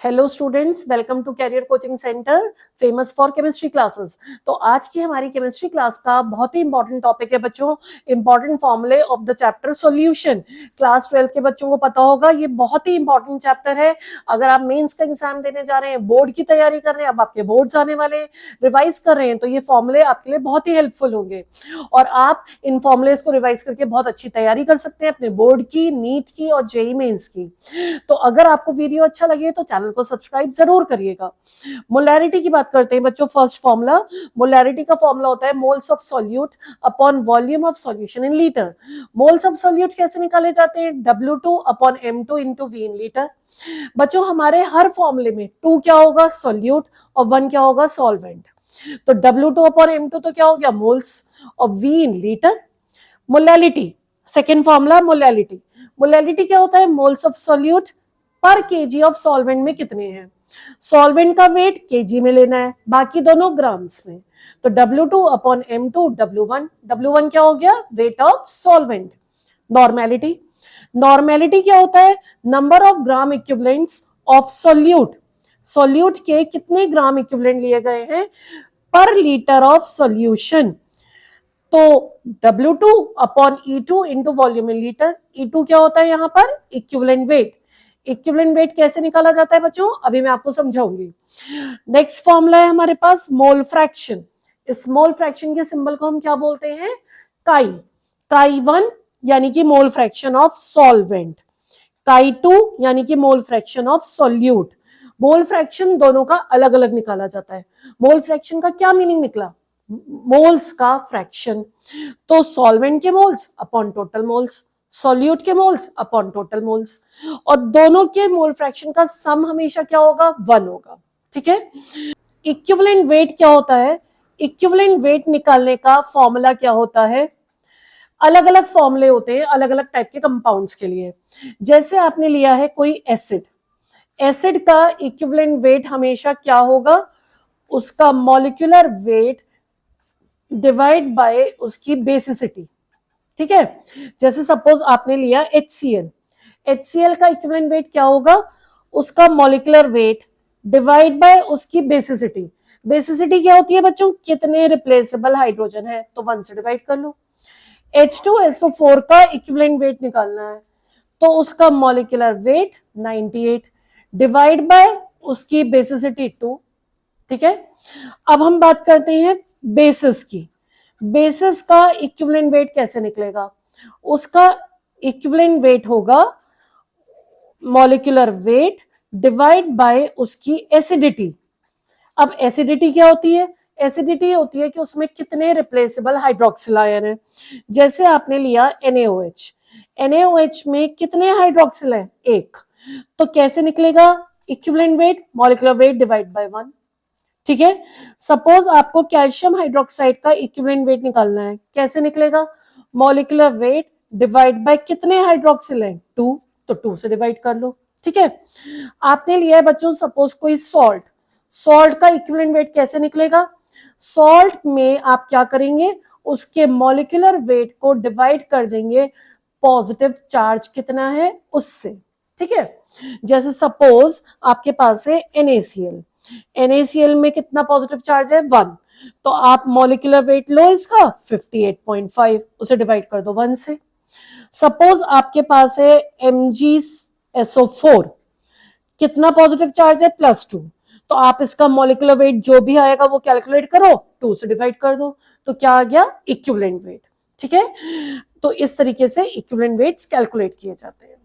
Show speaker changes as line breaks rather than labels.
Hello students, welcome to career coaching centre famous for chemistry classes. तो आज की हमारी केमिस्ट्री क्लास का बहुत ही इंपॉर्टेंट टॉपिक है बच्चों, इंपॉर्टेंट फॉर्मूले of the chapter solution. Class 12 के बच्चों को पता होगा ये बहुत ही इंपॉर्टेंट चैप्टर है। अगर आप मेंस का एग्जाम देने जा रहे हैं, बोर्ड की तैयारी कर रहे हैं, अब आपके बोर्ड्स आने वाले, रिवाइज कर रहे हैं, तो ये फॉर्मूले आपके लिए बहुत ही हेल्पफुल होंगे और आप इन फॉर्मुलेस को रिवाइज करके बहुत अच्छी तैयारी कर सकते हैं अपने बोर्ड की, नीट की और जेईई मेंस की। तो अगर आपको वीडियो अच्छा लगे तो चैनल को सब्सक्राइब जरूर करिएगा। मोलैरिटी की बात करते हैं बच्चों। फर्स्ट फॉर्मूला, मोलैरिटी का फॉर्मूला होता है moles of solute upon volume of solution in litre. Moles of solute कैसे निकाले जाते हैं? W2 upon M2 into V in litre. बच्चों हमारे हर फॉर्मूले में 2 क्या होगा? सॉल्यूट, और 1 क्या होगा? सॉल्वेंट। तो W2 अपॉन M2 तो क्या हो गया? मोल्स, और V in litre. Molality, second formula molality. Molality क्या होता है? मोल्स ऑफ सॉल्यूट पर केजी ऑफ सॉल्वेंट में कितने हैं। सॉल्वेंट का वेट केजी में लेना है, बाकी दोनों ग्राम्स में। तो W2 upon M2 W1। W1 क्या हो गया? Weight of solvent. Normality, normality क्या होता है? Number of gram equivalents of solute. Solute के कितने ग्राम इक्विवेलेंट लिए गए हैं पर लीटर ऑफ सॉल्यूशन। तो W2 upon E2 into volume in litre. E2 क्या होता है यहाँ पर? Equivalent weight. इक्विवेलेंट वेट कैसे निकाला जाता है बच्चों? अभी मैं आपको समझाऊंगी। नेक्स्ट फॉर्मूला है हमारे पास मोल फ्रैक्शन। इस मोल फ्रैक्शन के सिंबल को हम क्या बोलते हैं? काई। काई 1 यानी कि मोल फ्रैक्शन ऑफ सॉल्वेंट, काई 2 यानी कि mole fraction of solute. Mole fraction दोनों का अलग अलग निकाला जाता है। मोल फ्रैक्शन का क्या मीनिंग निकला? मोल्स का फ्रैक्शन। तो सॉल्वेंट के moles upon total moles, solute के मोल्स अपॉन टोटल मोल्स, और दोनों के मोल फ्रैक्शन का सम हमेशा क्या होगा? 1 होगा। ठीक है। इक्विवेलेंट वेट क्या होता है? इक्विवेलेंट वेट निकालने का फॉर्मूला क्या होता है? अलग अलग फॉर्मूले होते हैं अलग अलग टाइप के कंपाउंड्स के लिए। जैसे आपने लिया है कोई एसिड, एसिड का इक्विवेलेंट वेट हमेशा क्या होगा? उसका मॉलिक्यूलर वेट डिवाइड बाय उसकी बेसिसिटी। ठीक है। जैसे सपोज आपने लिया HCl, HCl का इक्विवेलेंट वेट क्या होगा? उसका मॉलिक्यूलर वेट डिवाइड बाय उसकी बेसिसिटी। बेसिसिटी क्या होती है बच्चों? कितने रिप्लेसेबल हाइड्रोजन है, तो 1 से डिवाइड कर लो। H2SO4 का इक्विवेलेंट वेट निकालना है, तो उसका मॉलिक्यूलर वेट 98 डिवाइड बाय उसकी बेसिसिटी 2। ठीक है। अब हम बात करते हैं बेसिस की। बेसिस का इक्विवेलेंट वेट कैसे निकलेगा? उसका इक्विवेलेंट वेट होगा मॉलिक्यूलर वेट डिवाइड बाय उसकी एसिडिटी। अब एसिडिटी क्या होती है? एसिडिटी होती है कि उसमें कितने रिप्लेसेबल हाइड्रोक्सिल आयन है। जैसे आपने लिया NaOH, NaOH में कितने हाइड्रोक्सिल है? 1। तो कैसे निकलेगा equivalent weight? Molecular weight divide by 1। ठीक है। सपोज आपको कैल्शियम हाइड्रोक्साइड का इक्विवेलेंट वेट निकालना है, कैसे निकलेगा? मॉलिक्यूलर वेट डिवाइड बाय कितने हाइड्रोक्सिल है? 2। तो 2 से डिवाइड कर लो। ठीक है। आपने लिया है बच्चों सपोज कोई सॉल्ट, सॉल्ट का इक्विवेलेंट वेट कैसे निकलेगा? सॉल्ट में आप क्या करेंगे? उसके मॉलिक्यूलर वेट को डिवाइड कर देंगे पॉजिटिव चार्ज कितना है उससे। ठीक है। जैसे सपोज आपके पास है NaCl, NaCl में कितना पॉजिटिव चार्ज है? 1। तो आप मॉलिक्यूलर वेट लो इसका 58.5, उसे डिवाइड कर दो 1 से। सपोज आपके पास है MgSO4, कितना पॉजिटिव चार्ज है? +2। तो आप इसका मॉलिक्यूलर वेट जो भी आएगा वो कैलकुलेट करो, 2 से डिवाइड कर दो, तो क्या आ गया? Equivalent weight. ठीक है। तो इस तरीके से इक्विवेलेंट वेट्स कैलकुलेट किए जाते हैं।